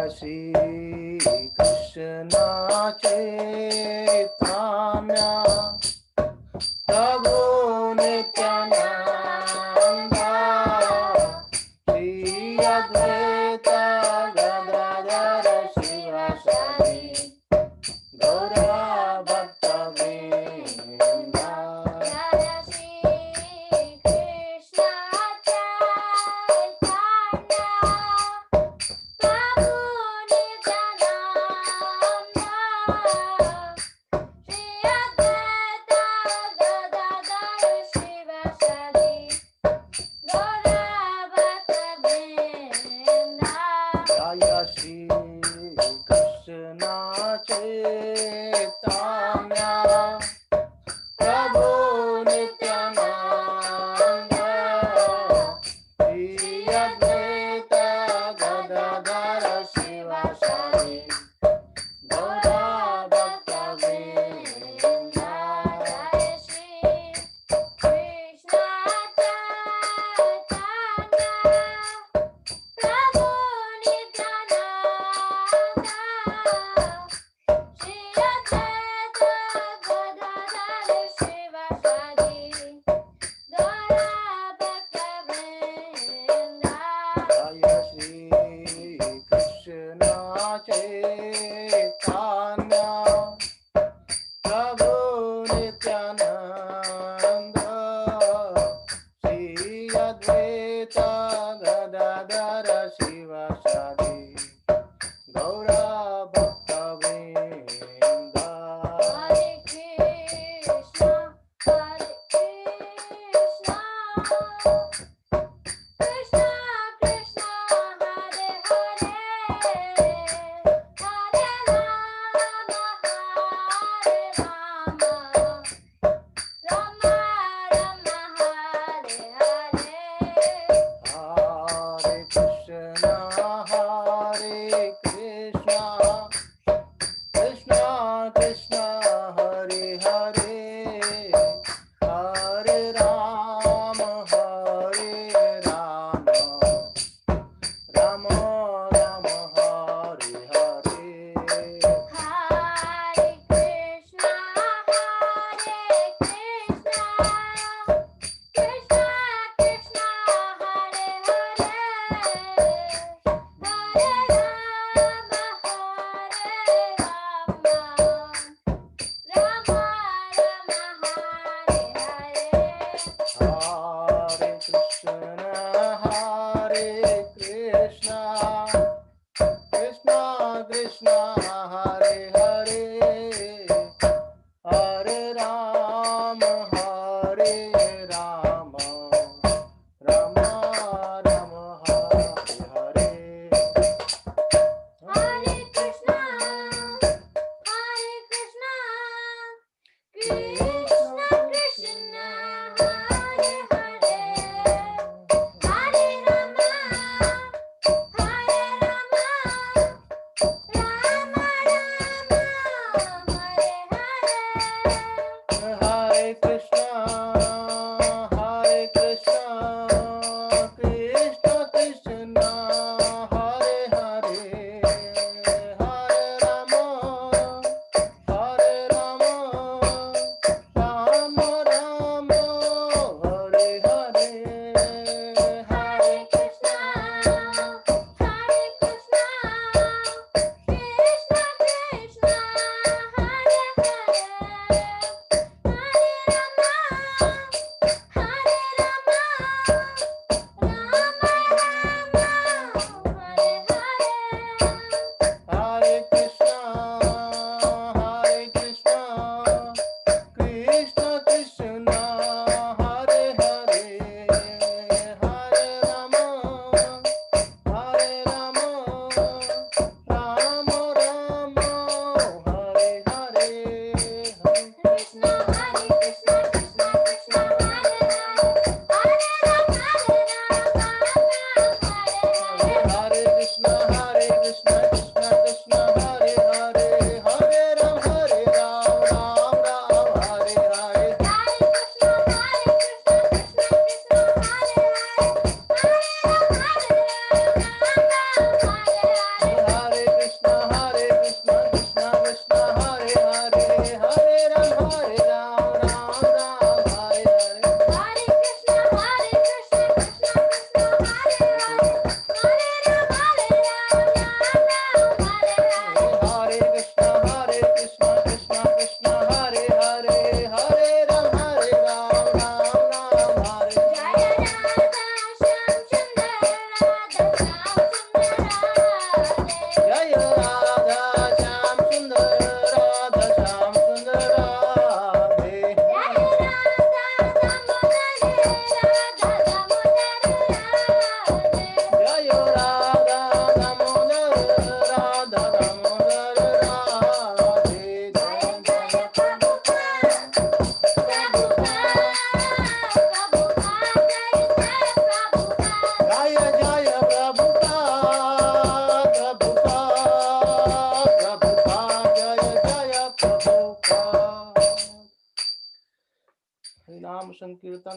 Shri Krishna Chaitanya Prabhu Nityananda Shri Advaita Gadadara Shivasadi Gaura Bhakta Vrinda Jaya Shri Krishna Chaitanya Prabhu Nityananda Shri Advaita Gadadara Shivasadi Gaura Bhakta Vrinda Jaya Shri Krishna Chaitanya Prabhu Nityananda Shri Advaita Gadadara Shivasadi Gaura Bhakta Vrinda Jaya Shri Krishna Chaitanya Prabhu Nityananda Shri Advaita Gadadara Shivasadi Gaura Bhakta Vrinda Jaya Shri Krishna Chaitanya Prabhu Nityananda Shri Advaita Gadadara Shivasadi Gaura Bhakta Vrinda Hare Krishna Krishna Krishna Hare Hare Hare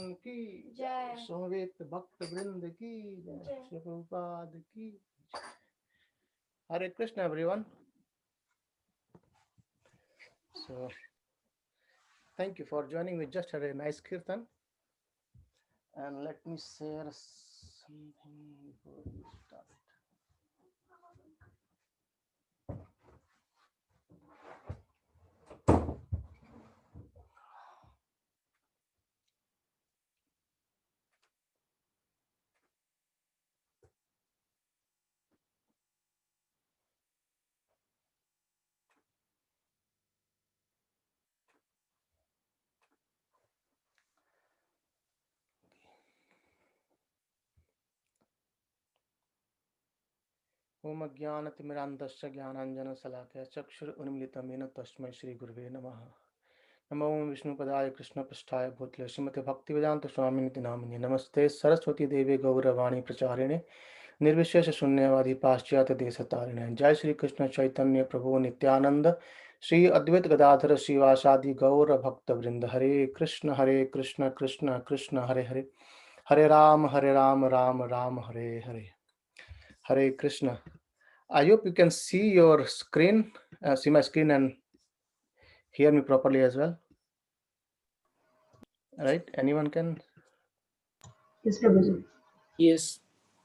भगवान की जय, जय। समवेत भक्त वृंद की जय, जय। श्री प्रभुपाद की जय. Hare Krishna, everyone. So, thank you for joining. We just had a nice kirtan, and let me share something before we start. ओम ज्ञानतिमिरान्धस्य ज्ञानाञ्जनशलाकया चक्षुरुन्मिलितं येन तस्मै श्रीगुरुवे नमः. नमो विष्णुपदाय कृष्णपृष्ठाय भूतले श्रीमते भक्तिवेदांत स्वामिनिति नामिने. नमस्ते सरस्वती देवे गौरवाणी प्रचारिणे निर्विशेष शून्यवादी पाश्चात्य देशतारिणे. जय श्री कृष्ण चैतन्य प्रभु नित्यानंद श्री अद्वैत गदाधर श्रीवासादि गौर भक्त वृंद. हरे कृष्ण कृष्ण कृष्ण हरे हरे, हरे Ram Ram Ram Hare Hare. Hare Krishna. I hope you can see your screen, see my screen and hear me properly as well. Right? Anyone can? Yes, Prabhuji. Yes.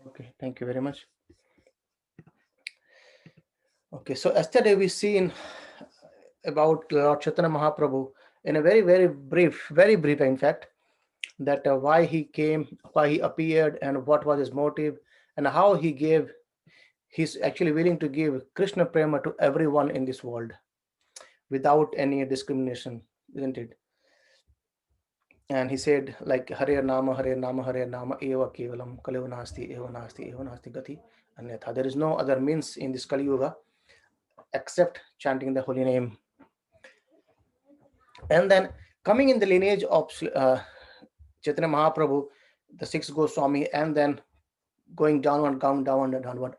Okay, thank you very much. Okay, so yesterday we seen about Lord Chaitanya Mahaprabhu in a very brief, in fact, that why he came, why he appeared, and what was his motive, and how he gave. He's actually willing to give Krishna Prema to everyone in this world without any discrimination, isn't it? And he said, like, Hare Nama eva kevalam kalyo eva nasti gati anyatha. There is no other means in this Kali Yuga except chanting the holy name. And then coming in the lineage of Chaitanya Mahaprabhu, the six Goswami, and then going downward,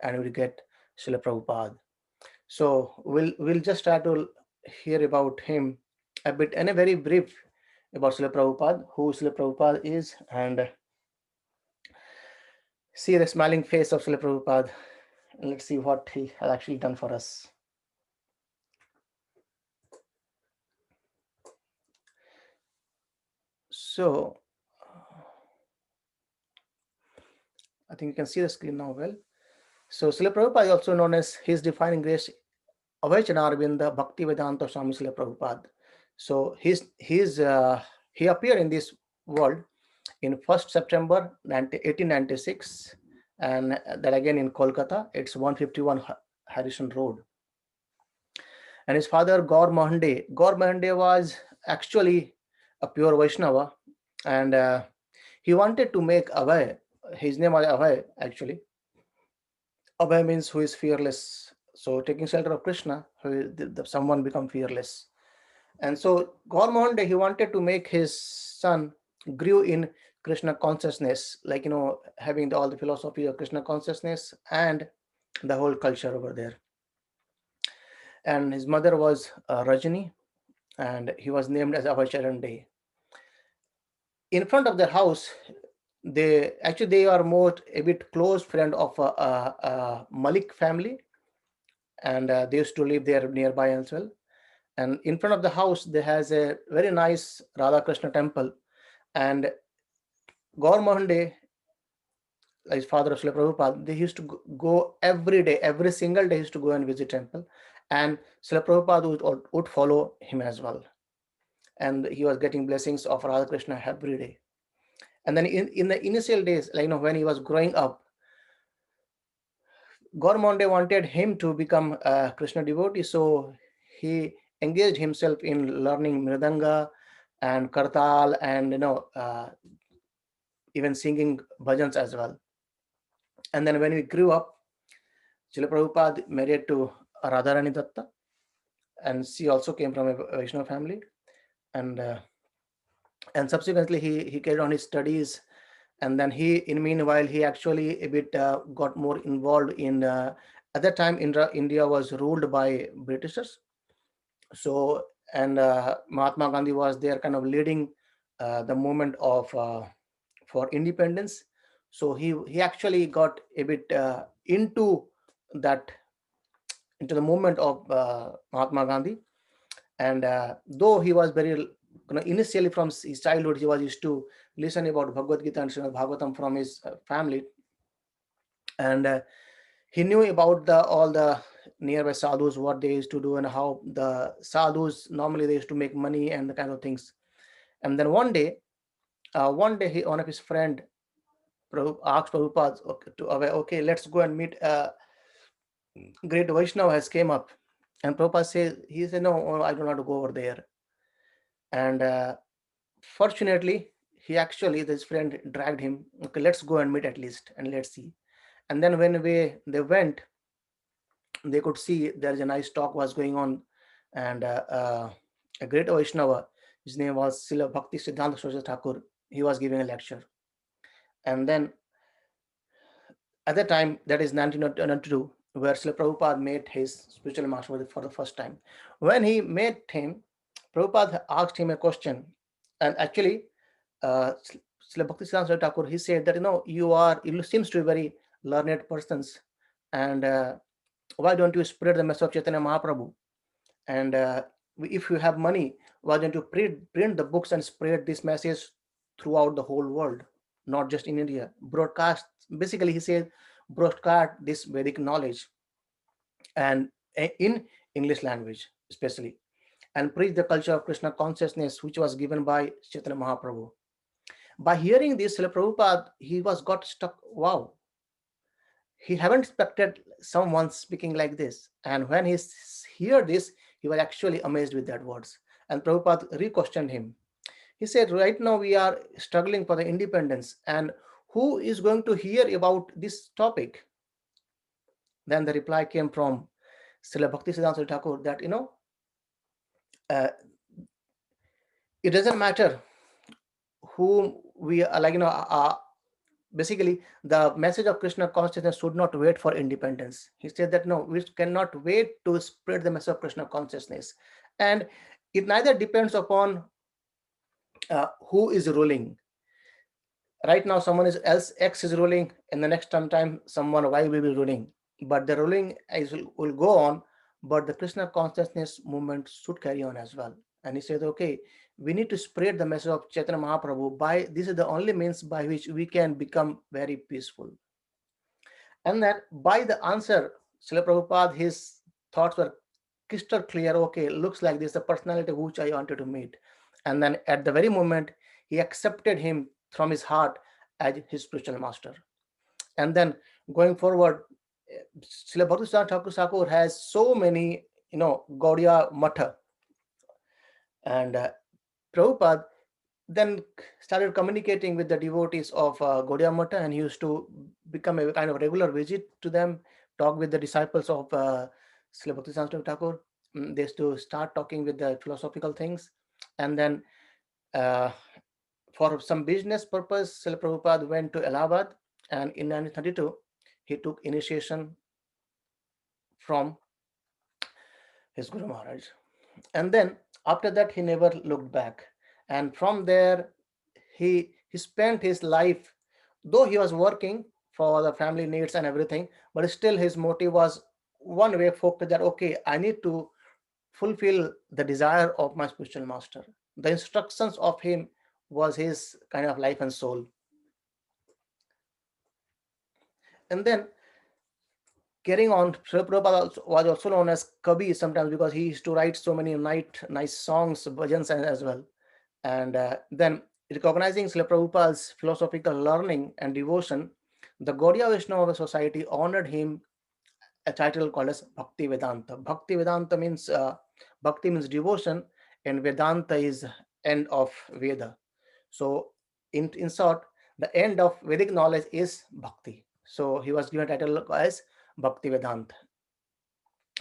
and we get Srila Prabhupada. So we'll just try to hear about him a bit and a very brief about Srila Prabhupada, who Srila Prabhupada is, and see the smiling face of Srila Prabhupada. And let's see what he has actually done for us. So I think you can see the screen now well. So Srila Prabhupada is also known as his divine grace Avachanarvinda Bhakti Vedanta Swami Srila Prabhupada. So he appeared in this world in 1st September 1896, and that again in Kolkata. It's 151 Harrison Road. And his father Gaur Mahande was actually a pure Vaishnava, and he wanted to make Abhay. His name was Abhay actually. Abhay means who is fearless. So taking shelter of Krishna, someone become fearless. And so Gaur Mahande, he wanted to make his son grew in Krishna consciousness, like, having all the philosophy of Krishna consciousness and the whole culture over there. And his mother was Rajani, and he was named as Abhay Day. In front of their house, they are more a bit close friend of Malik family, and they used to live there nearby as well. And in front of the house, there has a very nice Radha Krishna temple, and Gaur Mahande, his father of Srila Prabhupada, they used to go every day, every single day, he used to go and visit temple, and Srila Prabhupada would follow him as well. And he was getting blessings of Radha Krishna every day. And then in the initial days, like, when he was growing up, Gaur Mahande wanted him to become a Krishna devotee, so he engaged himself in learning mridanga and kartal, and even singing bhajans as well. And then when we grew up, Srila Prabhupada married to Radharani Datta, and she also came from a Vaishnava family. And subsequently he carried on his studies, and then meanwhile he actually a bit got more involved in at that time India was ruled by Britishers. So, and Mahatma Gandhi was there kind of leading the movement of for independence. So he actually got a bit into that, into the movement of Mahatma Gandhi. And though he was very, initially from his childhood, he was used to listen about Bhagavad Gita and Srimad Bhagavatam from his family, and he knew about the all the nearby sadhus, what they used to do, and how the sadhus normally they used to make money and the kind of things. And then one day one of his friend asked Prabhupada, okay, okay, let's go and meet a great Vaishnava has came up. And Prabhupada says, he said, no, I don't want to go over there. And fortunately, he actually, this friend dragged him, okay, let's go and meet at least and let's see. And then when they went, they could see there's a nice talk was going on. And a great Vaishnava, his name was Srila Bhakti Siddhanta Saraswati Thakur, he was giving a lecture. And then at the time, that is 1992, where Srila Prabhupada met his spiritual master for the first time. When he met him, Prabhupada asked him a question. And actually, Srila Bhakti Siddhanta Thakur, he said that, you seems to be very learned persons. And why don't you spread the message of Chaitanya Mahaprabhu? And if you have money, why don't you print the books and spread this message throughout the whole world, not just in India? Broadcast, basically, he said, broadcast this Vedic knowledge and in English language, especially, and preach the culture of Krishna consciousness, which was given by Chaitanya Mahaprabhu. By hearing this, Srila Prabhupada, he was got stuck. Wow, he haven't expected someone speaking like this. And when he heard this, he was actually amazed with that words. And Prabhupada re-questioned him. He said, right now we are struggling for the independence, and who is going to hear about this topic? Then the reply came from Srila Bhakti Siddhanta Thakur that, uh, it doesn't matter whom we are, basically, the message of Krishna consciousness should not wait for independence. He said that no, we cannot wait to spread the message of Krishna consciousness. And it neither depends upon who is ruling. Right now, someone is else X is ruling, and the next time someone Y will be ruling. But the ruling will go on, but the Krishna consciousness movement should carry on as well. And he said, okay, we need to spread the message of Chaitanya Mahaprabhu. By this is the only means by which we can become very peaceful. And then by the answer, Srila Prabhupada, his thoughts were crystal clear. Okay, looks like this is the personality which I wanted to meet. And then at the very moment, he accepted him from his heart as his spiritual master. And then going forward, Srila Bhakti Thakur has so many, Gaudiya Matha. And Prabhupada then started communicating with the devotees of Gaudiya Matha, and he used to become a kind of regular visit to them, talk with the disciples of Srila Bhakti Thakur. They used to start talking with the philosophical things. And then uh, for some business purpose, Srila Prabhupada went to Allahabad, and in 1932, he took initiation from his Guru Maharaj. And then after that, he never looked back. And from there, he spent his life, though he was working for the family needs and everything, but still his motive was one way focused that, okay, I need to fulfill the desire of my spiritual master. The instructions of him was his kind of life and soul. And then carrying on, Srila Prabhupada was also known as Kabi sometimes, because he used to write so many nice songs, bhajans as well. And then recognizing Srila Prabhupada's philosophical learning and devotion, the Gaudiya Vaishnava Society honored him a title called as Bhakti Vedanta. Bhakti means devotion, and Vedanta is end of Veda. So in short, the end of Vedic knowledge is Bhakti. So he was given a title as Bhakti Vedanta.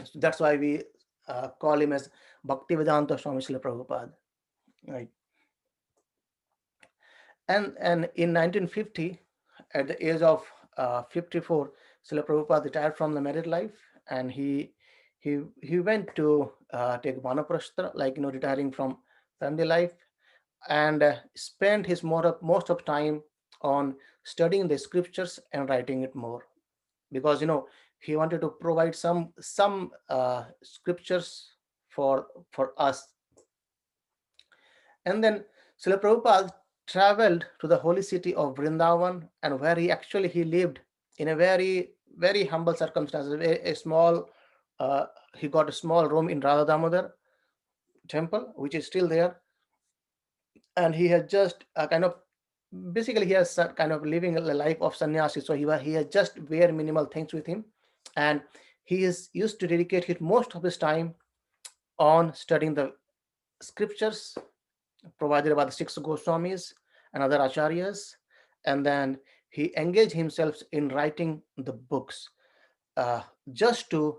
So that's why we call him as Bhakti Vedanta Swami Srila Prabhupada. Right. And in 1950, at the age of 54, Srila Prabhupada retired from the married life, and he went to take vanaprastha, like retiring from family life. and spent his most of time on studying the scriptures and writing it more, because he wanted to provide some scriptures for us. And then Srila Prabhupada traveled to the holy city of Vrindavan, and where he lived in a very humble circumstances. A small, uh, he got a small room in Radha Damodar temple, which is still there, and he has just kind of, basically he has kind of living a life of sannyasi. So he has just very minimal things with him, and he is used to dedicate his most of his time on studying the scriptures provided by the six Goswamis and other acharyas, and then he engaged himself in writing the books, uh, just to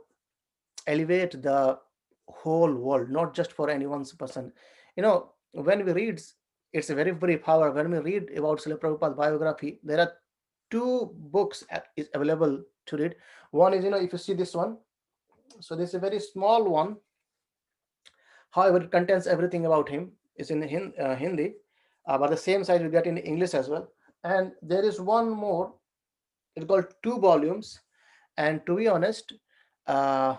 elevate the whole world, not just for any one person. When we read, it's a very brief. However, when we read about Srila Prabhupada's biography, there are two books is available to read. One is, if you see this one, so this is a very small one. However, it contains everything about him. It's in Hindi, but the same size you get in English as well. And there is one more. It's called two volumes. And to be honest, uh,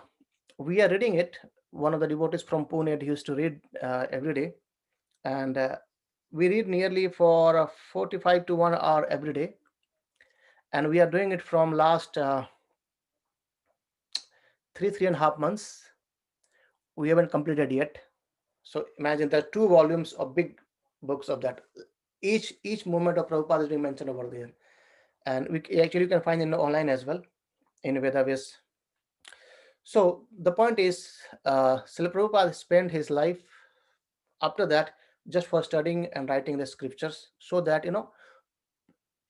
we are reading it. One of the devotees from Pune used to read every day, and we read nearly for 45 to 1 hour every day, and we are doing it from last 3.5 months. We haven't completed yet. So imagine there are two volumes of big books of that. Each movement of Prabhupada is being mentioned over there, and we actually you can find it online as well in Vedavis. So the point is, Srila Prabhupada spent his life after that just for studying and writing the scriptures, so that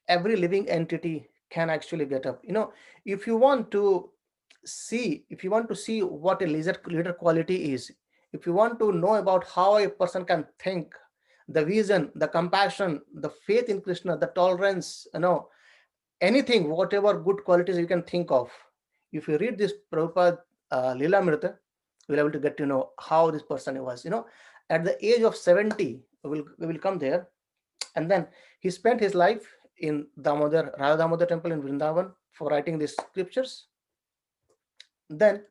every living entity can actually get up. If you want to see what a leader quality is, if you want to know about how a person can think, the vision, the compassion, the faith in Krishna, the tolerance, anything, whatever good qualities you can think of, if you read this Prabhupada Lilamrita, you'll be able to get to know how this person was. At the age of 70, we will come there. And then he spent his life in Radha Damodar temple in Vrindavan for writing these scriptures. Then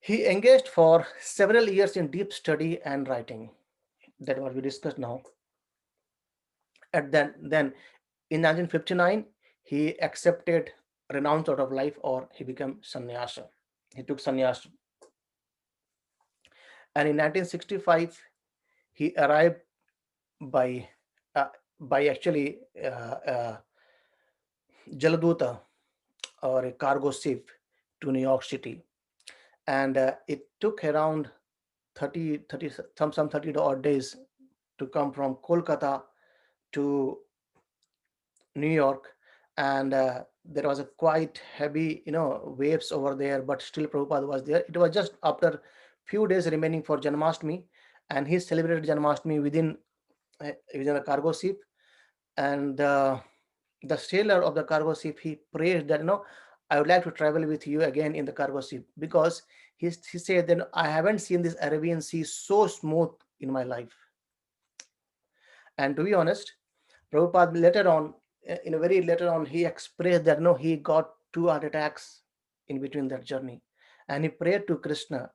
he engaged for several years in deep study and writing. That what we discussed now. And then in 1959, he accepted renounce out of life, or he became sannyasa. He took sannyas. And in 1965, he arrived by uh, by actually Jaladuta, or a cargo ship, to New York City. And it took around 30 some 30 odd days to come from Kolkata to New York. And there was a quite heavy waves over there, but still Prabhupada was there. It was just after few days remaining for Janmashtami, and he celebrated Janmashtami within a cargo ship. And the sailor of the cargo ship, he praised that, I would like to travel with you again in the cargo ship, because he said that I haven't seen this Arabian Sea so smooth in my life. And to be honest, Prabhupada later on, in a very later on, he expressed that no, he got 2 heart attacks in between that journey, and he prayed to Krishna.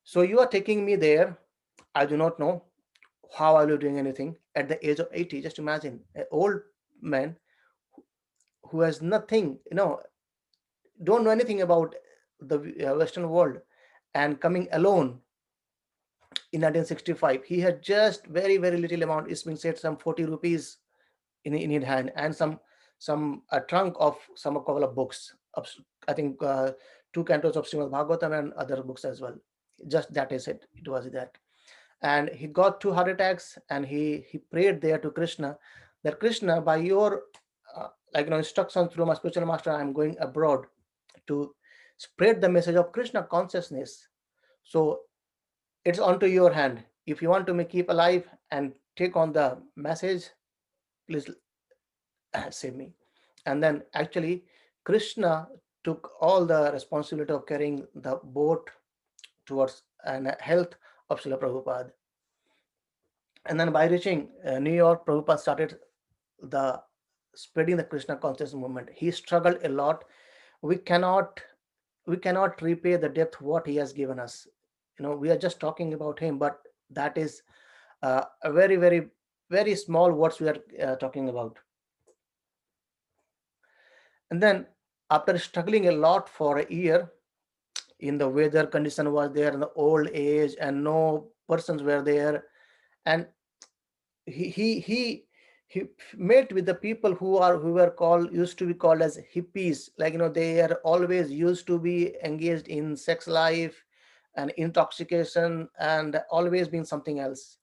So you are taking me there. I do not know how I will be doing anything at the age of 80. Just imagine an old man who has nothing, don't know anything about the Western world, and coming alone in 1965. He had just very little amount. It's been said some 40 rupees in his hand, and some a trunk of some a couple of books of, I think, two cantos of Srimad Bhagavatam and other books as well. Just that is it. It was that. And he got 2 heart attacks, and he prayed there to Krishna, that Krishna, by your instructions through my spiritual master, I'm going abroad to spread the message of Krishna consciousness. So it's onto your hand. If you want to keep alive and take on the message, please save me. And then actually, Krishna took all the responsibility of carrying the boat towards and health of Srila Prabhupada. And then by reaching New York, Prabhupada started the spreading the Krishna consciousness movement. He struggled a lot. We cannot we cannot repay the depth what he has given us. We are just talking about him, but that is a very, very, very small words we are talking about. And then after struggling a lot for a year, in the weather condition was there, in the old age, and no persons were there, and he he he he met with the people who were called used to be called as hippies, like they are always used to be engaged in sex life and intoxication and always being something else.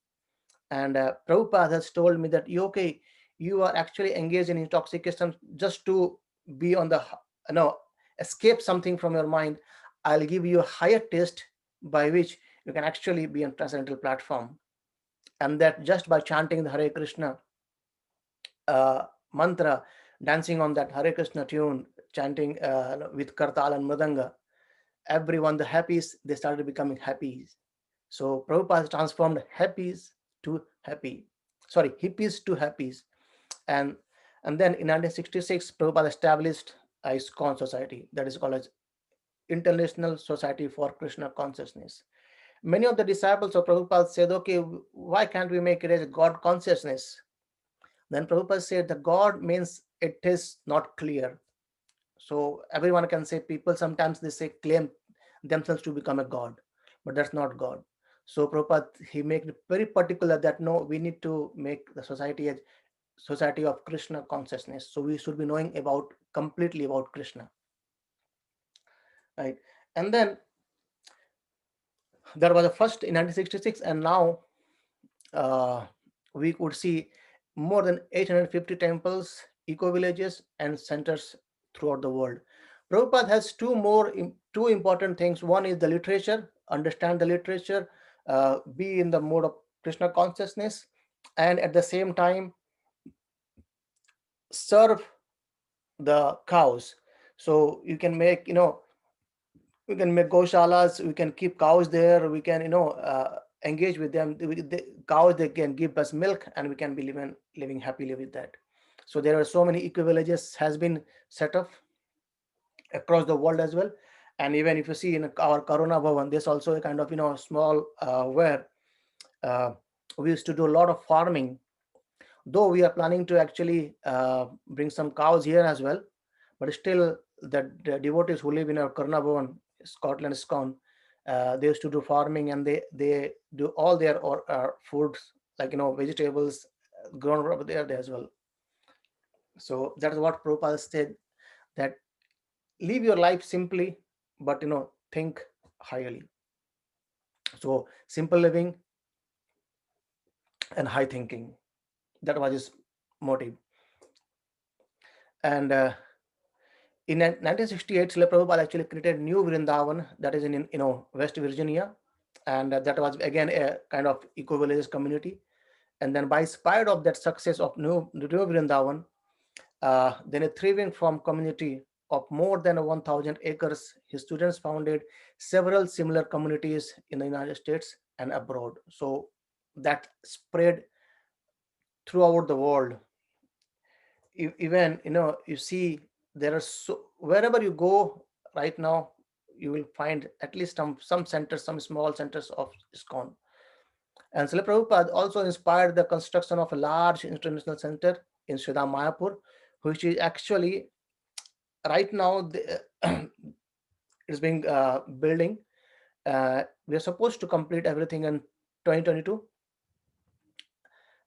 And Prabhupada has told me that, okay, you are actually engaged in intoxication just to be on the, escape something from your mind. I'll give you a higher test by which you can actually be on transcendental platform. And that just by chanting the Hare Krishna uh, mantra, dancing on that Hare Krishna tune, chanting with kartal and mridanga, everyone, the happies, they started becoming happies. So Prabhupada transformed happies to happy, sorry, hippies to happies. And and then in 1966, Prabhupada established a ISKCON society, that is called as International Society for Krishna Consciousness. Many of the disciples of Prabhupada said, okay, why can't we make it as God consciousness? Then Prabhupada said the God means it is not clear. So everyone can say, people sometimes they say claim themselves to become a God, but that's not God. So Prabhupada, he made it very particular that no, we need to make the society as society of Krishna consciousness. So we should be knowing about completely about Krishna, right? And then there was a first in 1966, and now uh, we could see more than 850 temples, eco villages, and centers throughout the world. Prabhupada has two important things. One is the literature, understand the literature, be in the mode of Krishna consciousness, and at the same time serve the cows. So you can make, we can make goshalas, we can keep cows there, we can engage with them. The cows, they can give us milk, and we can be living happily with that. So there are so many eco villages has been set up across the world as well. And even if you see in our Corona Bhavan, there's also a kind of small where uh, we used to do a lot of farming, though we are planning to actually bring some cows here as well. But still, the devotees who live in our Karnabhavan, Scotland, Scone, they used to do farming, and they do all their foods, like vegetables grown over there as well. So that is what Prabhupada said, that live your life simply, but think highly. So simple living and high thinking, that was his motive. And in 1968, Srila Prabhupada actually created new Vrindavan, that is in West Virginia, and that was again a kind of eco-village community. And then by inspired of that success of new Vrindavan, then a thriving farm community of more than 1,000 acres, his students founded several similar communities in the United States and abroad. So that spread throughout the world. Even you see, there are so wherever you go right now, you will find at least some centers, some small centers of ISKCON. And Srila Prabhupada also inspired the construction of a large international center in Sridham Mayapur, which is actually right now is being building. We are supposed to complete everything in 2022,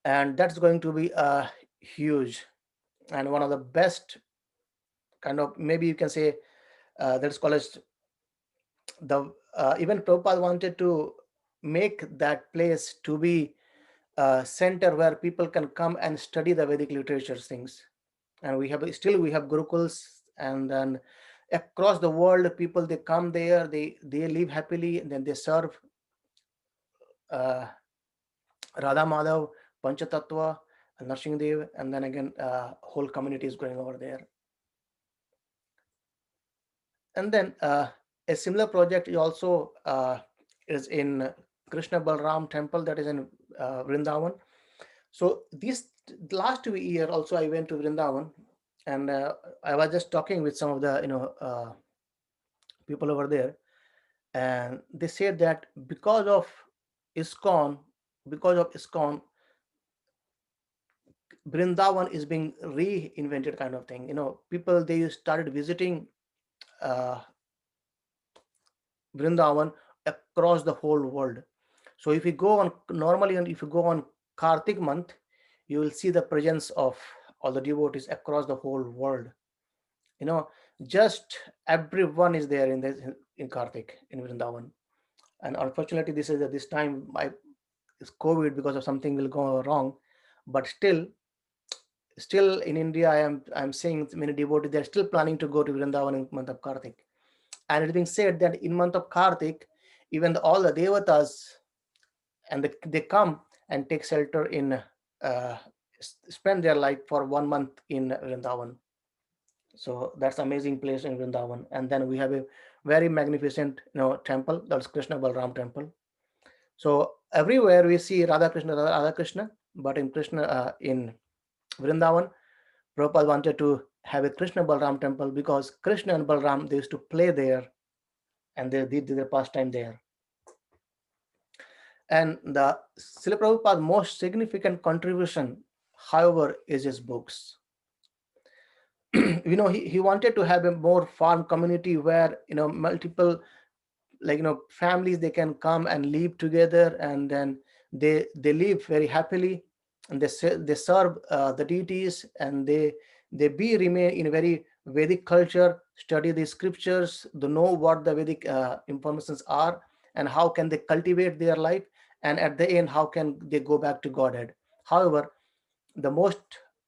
and that's going to be huge, and one of the best, kind of, maybe you can say, that's called as the even Prabhupada wanted to make that place to be a center where people can come and study the Vedic literature things. And we have gurukuls, and then across the world, people, they come there, they live happily, and then they serve uh, Radha Madhav, Panchatattva, Dev, and then again whole community is going over there. And then a similar project is also is in Krishna Balram temple, that is in Vrindavan. So this last year also I went to Vrindavan, and I was just talking with some of the people over there, and they said that ISKCON, because of ISKCON, Vrindavan is being reinvented, kind of thing. People, they started visiting uh, Vrindavan across the whole world. So if you go on normally, and if you go on Kartik month, you will see the presence of all the devotees across the whole world. You know, just everyone is there in Kartik in Vrindavan. And unfortunately, this time it's COVID, because of something will go wrong. But still in India, I'm seeing many devotees, they're still planning to go to Vrindavan in month of Kartik. And it's being said that in month of Kartik, even all the devatas, and they come and take shelter in, uh, spend their life for 1 month in Vrindavan. So that's amazing place in Vrindavan. And then we have a very magnificent temple, that's Krishna Balram temple. So everywhere we see Radha Krishna, but in Vrindavan, Prabhupada wanted to have a Krishna Balram temple, because Krishna and Balram, they used to play there, and they did their pastime there. And the Srila Prabhupada's most significant contribution, however, is his books. He wanted to have a more farm community where multiple, like families, they can come and live together, and then they live very happily, and they serve the deities, and they be remain in a very Vedic culture, study the scriptures, they know what the Vedic informations are, and how can they cultivate their life, and at the end, how can they go back to Godhead. However, the most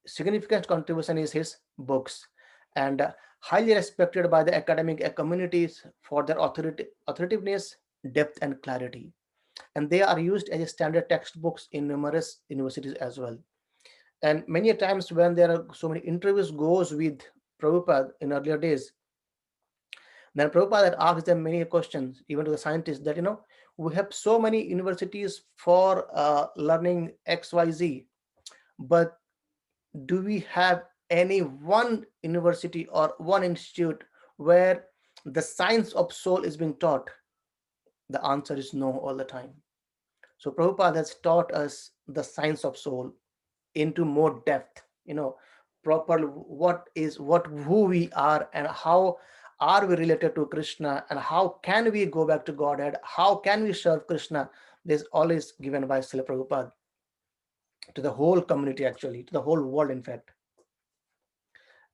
significant contribution is his books, and highly respected by the academic communities for their authoritativeness, depth, and clarity. And they are used as standard textbooks in numerous universities as well. And many times when there are so many interviews goes with Prabhupada in earlier days, then Prabhupada had asked them many questions, even to the scientists, that we have so many universities for learning XYZ, but do we have any one university or one institute where the science of soul is being taught? The answer is no all the time. So Prabhupada has taught us the science of soul into more depth, proper, who we are, and how are we related to Krishna, and how can we go back to Godhead, how can we serve Krishna. This all is given by Srila Prabhupada to the whole community, actually, to the whole world, in fact.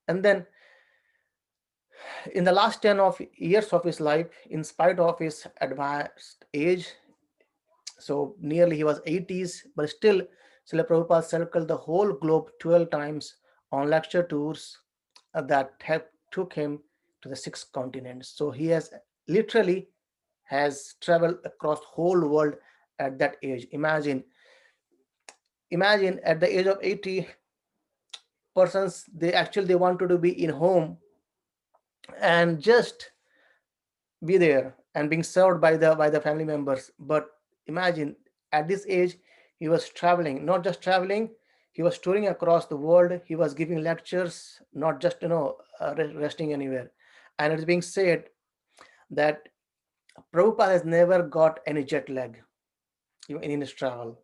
And then in the last 10 of years of his life, in spite of his advanced age, so nearly he was 80s, but still Srila Prabhupada circled the whole globe 12 times on lecture tours that have took him to the 6 continents. So he has literally has traveled across whole world at that age. Imagine at the age of 80, persons, they wanted to be in home and just be there and being served by the family members. But imagine, at this age, he was traveling, not just traveling, he was touring across the world, he was giving lectures, not just resting anywhere. And it's being said that Prabhupada has never got any jet lag in his travel.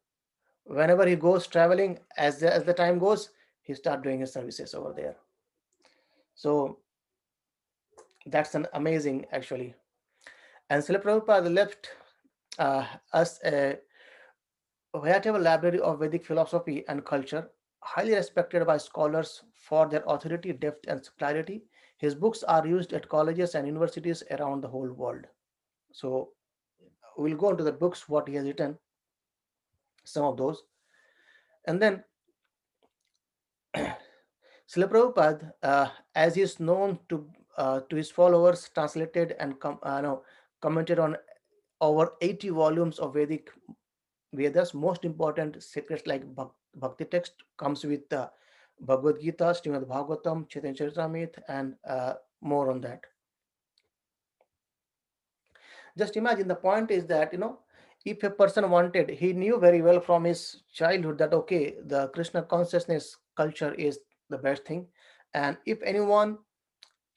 Whenever he goes traveling, as the time goes, he start doing his services over there. So that's an amazing, actually. And Srila Prabhupada left uh, us a veritable library of Vedic philosophy and culture, highly respected by scholars for their authority, depth, and clarity. His books are used at colleges and universities around the whole world. So we'll go into the books, what he has written, some of those. And then Srila Prabhupada, as he is known to his followers, translated and no, commented on over 80 volumes of Vedas. Most important secrets like Bhakti text comes with Bhagavad Gita, Srimad Bhagavatam, Chaitanya Charitamrita, and more on that. Just imagine, the point is that if a person wanted, he knew very well from his childhood that okay, the Krishna consciousness culture is the best thing, and if anyone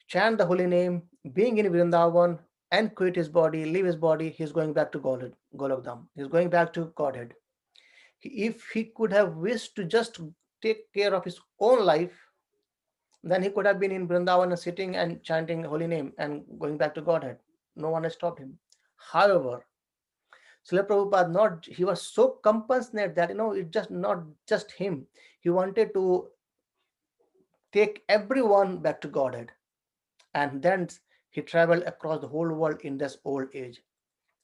chant the holy name, being in Vrindavan and quit his body, leave his body, he's going back to Godhead, Golokdham. He's going back to Godhead. If he could have wished to just take care of his own life, then he could have been in Vrindavan and sitting and chanting holy name and going back to Godhead. No one has stopped him. However, Srila Prabhupada not he was so compassionate that it's just not just him. He wanted to take everyone back to Godhead. And then he traveled across the whole world in this old age.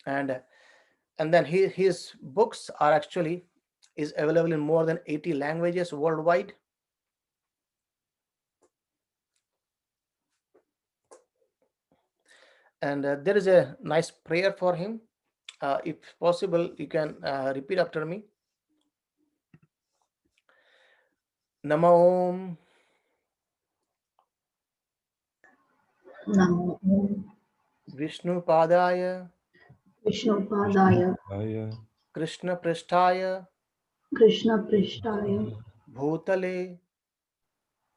And then his books are actually is available in more than 80 languages worldwide. And there is a nice prayer for him. If possible, you can repeat after me. Namo Om Namo Om Vishnu Padaya Vishnupadaya Vishnupaya Krishna Prishtaya Krishna Prishtaya Krishnapaya Bhutale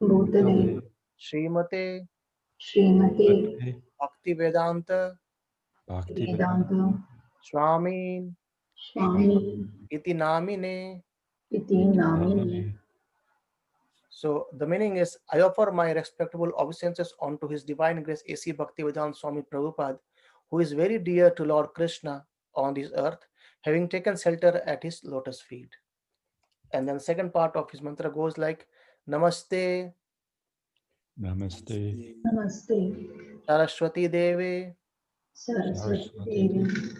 Bhutale Bhutale Srimate Srimate Mate Bhaktivedanta Vedanta Bhaktivedanta Swamin Swami Iti Namine. Iti Iti Namini. Namine. So the meaning is, I offer my respectable obeisances unto His Divine Grace A.C. Bhaktivedanta Swami Prabhupada, who is very dear to Lord Krishna on this earth, having taken shelter at his lotus feet. And then second part of his mantra goes like, Namaste Namaste Namaste Saraswati Deve Saraswati Saraswati Devi Devi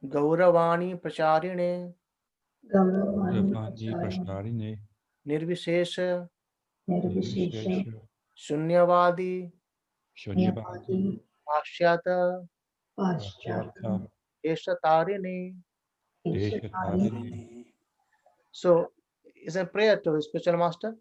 Gauravani Pracharine Gauravani Gauravani Prachari Prasharine Nirvishesha Nirvishesha Nirvishesha Shunyavadi Shunyavadi Punyavadi Pashyata Paschata Paschartha Eshatarine. Deshatari. Deshatarine. So it's a prayer to his spiritual master.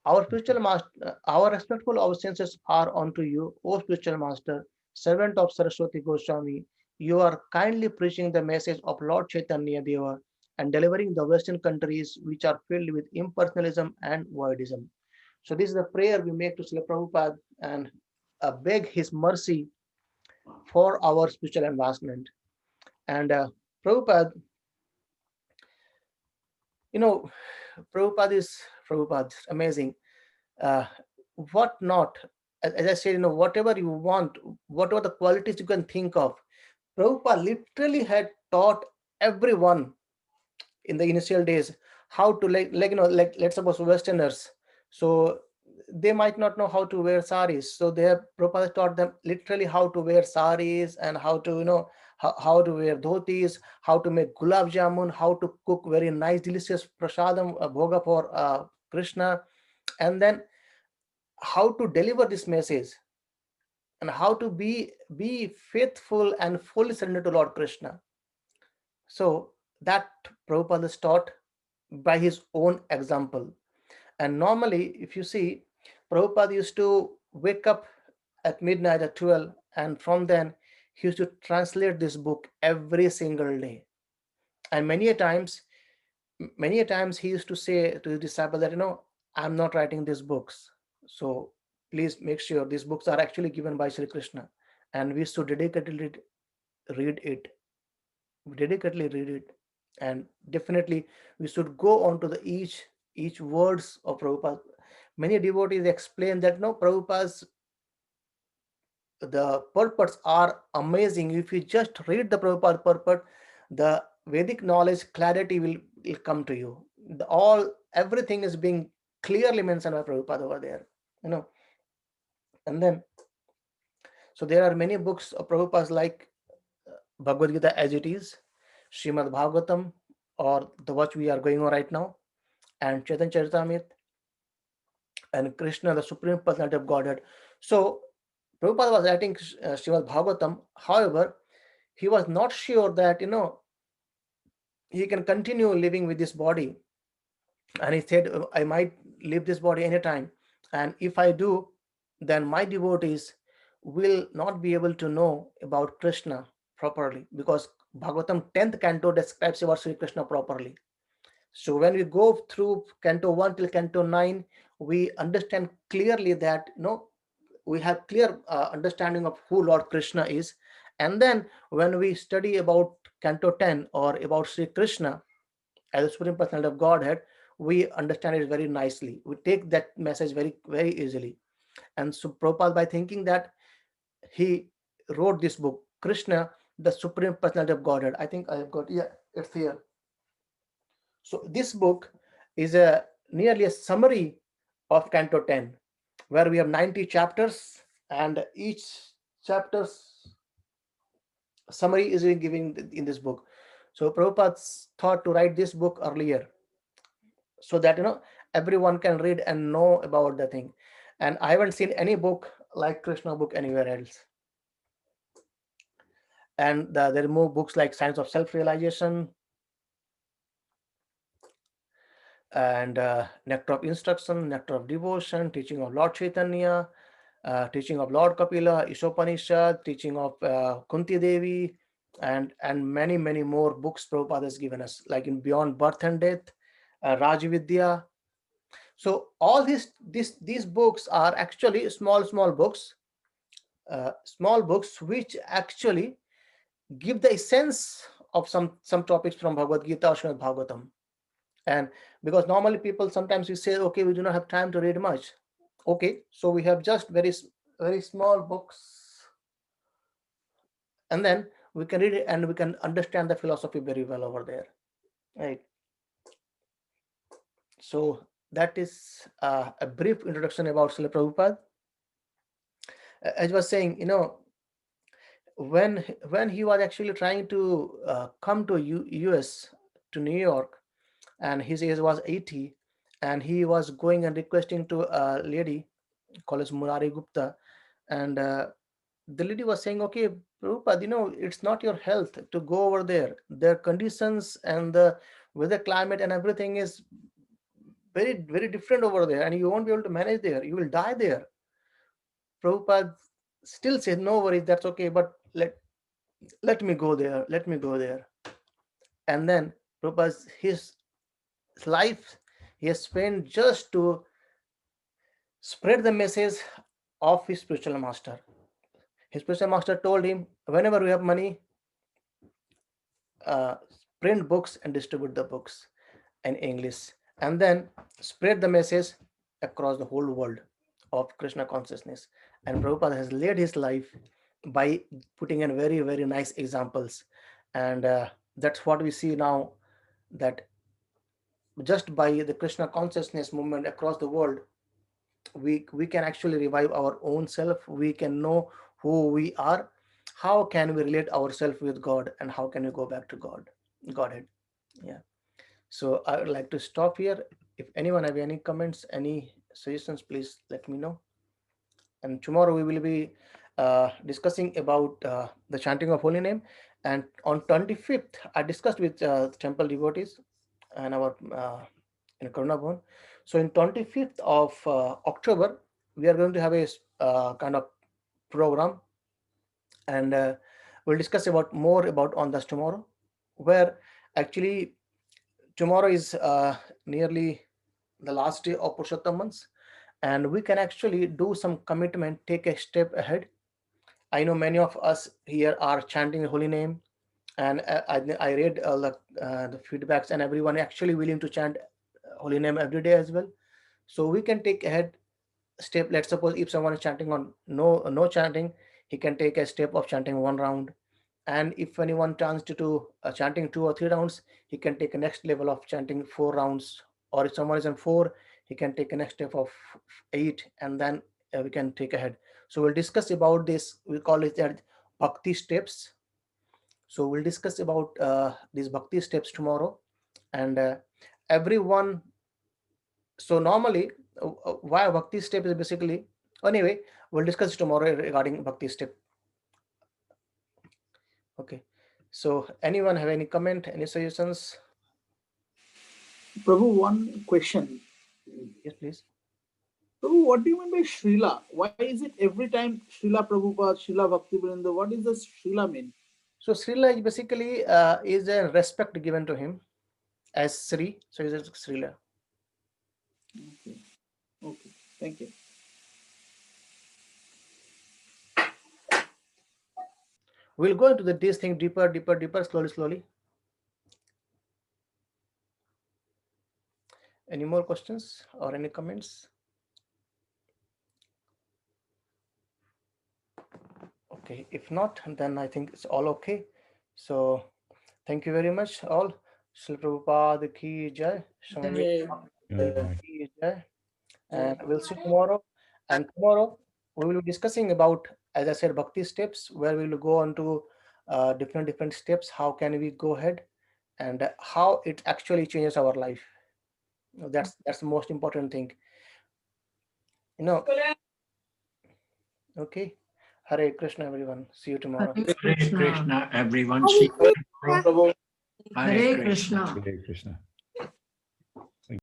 Our spiritual master, our respectful obeisances are unto you, O spiritual master, servant of Saraswati Goswami. You are kindly preaching the message of Lord Chaitanya Deva and delivering the Western countries which are filled with impersonalism and voidism. So this is the prayer we make to Srila Prabhupada and beg his mercy for our spiritual advancement. And Prabhupada, you know, Prabhupada is Prabhupada, amazing. uh, what not, as I said, whatever you want, whatever the qualities you can think of, Prabhupada literally had taught everyone in the initial days how to, like let's suppose Westerners, so they might not know how to wear saris, so their Prabhupada taught them literally how to wear saris and how to how to wear dhotis, how to make gulab jamun, how to cook very nice delicious prasadam bhoga for Krishna, and then how to deliver this message and how to be faithful and fully surrendered to Lord Krishna. So that Prabhupada is taught by his own example. And normally, if you see, Prabhupada used to wake up at midnight at 12, and from then he used to translate this book every single day. And many a times he used to say to his disciple that I'm not writing these books, so please make sure these books are actually given by Sri Krishna, and we should read it dedicatedly read it, and definitely we should go on to the each words of Prabhupada. Many devotees explain that no, Prabhupada's the purports are amazing. If you just read the Prabhupada purport, the Vedic knowledge clarity will come to you. All everything is being clearly mentioned by Prabhupada over there. You know, and then so there are many books of Prabhupada's like Bhagavad Gita as it is, Srimad Bhagavatam, or the watch we are going on right now, and Chaitanya Charitamrita, and Krishna, the Supreme Personality of Godhead. So Prabhupada was writing Srimad Bhagavatam. However, he was not sure that he can continue living with this body, and he said, I might leave this body anytime, and if I do, then my devotees will not be able to know about Krishna properly, because Bhagavatam 10th canto describes about Sri Krishna properly. So when we go through canto 1 till canto 9, we understand clearly that we have clear understanding of who Lord Krishna is. And then when we study about canto 10 or about Sri Krishna as the Supreme Personality of Godhead, we understand it very nicely. We take that message very, very easily. And so Prabhupada, by thinking that, he wrote this book, Krishna, the Supreme Personality of Godhead. I think I have got, yeah, it's here. So this book is a nearly a summary of Canto 10, where we have 90 chapters, and each chapter's summary is being given in this book. So Prabhupada thought to write this book earlier, so that everyone can read and know about the thing. And I haven't seen any book like Krishna book anywhere else. And there are more books like Science of Self-Realization and Nectar of Instruction, Nectar of Devotion, Teaching of Lord Chaitanya, Teaching of Lord Kapila, Ishopanishad, Teaching of Kunti Devi, and many, many more books Prabhupada has given us, like in Beyond Birth and Death, Rajvidya. So all these books are actually small books which actually give the essence of some topics from Bhagavad Gita or Srimad Bhagavatam. And because normally people sometimes we say, okay, we do not have time to read much. Okay, so we have just very small books, and then we can read it and we can understand the philosophy very well over there, right? So that is a brief introduction about Srila Prabhupada. As I was saying, when he was actually trying to come to US, to New York, and his age was 80, and he was going and requesting to a lady called as Murari Gupta, and the lady was saying, okay, Prabhupada, it's not your health to go over there. Their conditions and the weather, climate, and everything is very, very different over there, and you won't be able to manage there. You will die there. Prabhupada still said, no worries, that's okay, but let me go there. Let me go there. And then Prabhupada, his life, he has spent just to spread the message of his spiritual master. His spiritual master told him, whenever you have money, uh, print books and distribute the books in English, and then spread the message across the whole world of Krishna consciousness. And Prabhupada has led his life by putting in very, very nice examples. And that's what we see now, that just by the Krishna consciousness movement across the world, we can actually revive our own self. We can know who we are, how can we relate ourselves with God, and how can we go back to Godhead. Yeah. So I would like to stop here. If anyone have any comments, any suggestions, please let me know. And tomorrow we will be discussing about the chanting of holy name. And on 25th, I discussed with temple devotees and our in Karuna Bhavan. So in 25th of October, we are going to have a kind of program, and we'll discuss about more about on this tomorrow, where actually tomorrow is nearly the last day of Purushottam months, and we can actually do some commitment, take a step ahead. I know many of us here are chanting the holy name, and I read the feedbacks, and everyone actually willing to chant holy name every day as well. So we can take ahead step. Let's suppose if someone is chanting on no chanting, he can take a step of chanting one round. And if anyone turns to do chanting 2 or 3 rounds, he can take a next level of chanting 4 rounds. Or if someone is on 4, he can take a next step of 8, and then we can take ahead. So we'll discuss about this. We call it that bhakti steps. So we'll discuss about these bhakti steps tomorrow, and everyone. So normally, why bhakti step is basically, anyway, we'll discuss tomorrow regarding bhakti step. Okay. So anyone have any comment, any suggestions? Prabhu, one question. Yes, please. Prabhu, what do you mean by Srila? Why is it every time Srila Prabhupada, Srila Bhaktivinoda? What does the Srila mean? So Srila is basically is a respect given to him as Sri. So he's a Srila. Okay. Okay. Thank you. We'll go into this thing deeper, slowly, slowly. Any more questions or any comments? Okay, if not, then I think it's all okay. So thank you very much, all. Srila Prabhupada ki jai. Swami Vivekananda ki jai. And we'll see tomorrow. And tomorrow we will be discussing about, as I said, bhakti steps, where we will go on to different steps. How can we go ahead and how it actually changes our life. That's the most important thing. Okay. Hare Krishna, everyone. See you tomorrow. Hare Krishna, everyone. Hare See you Krishna. tomorrow. Hare Krishna. Hare Krishna.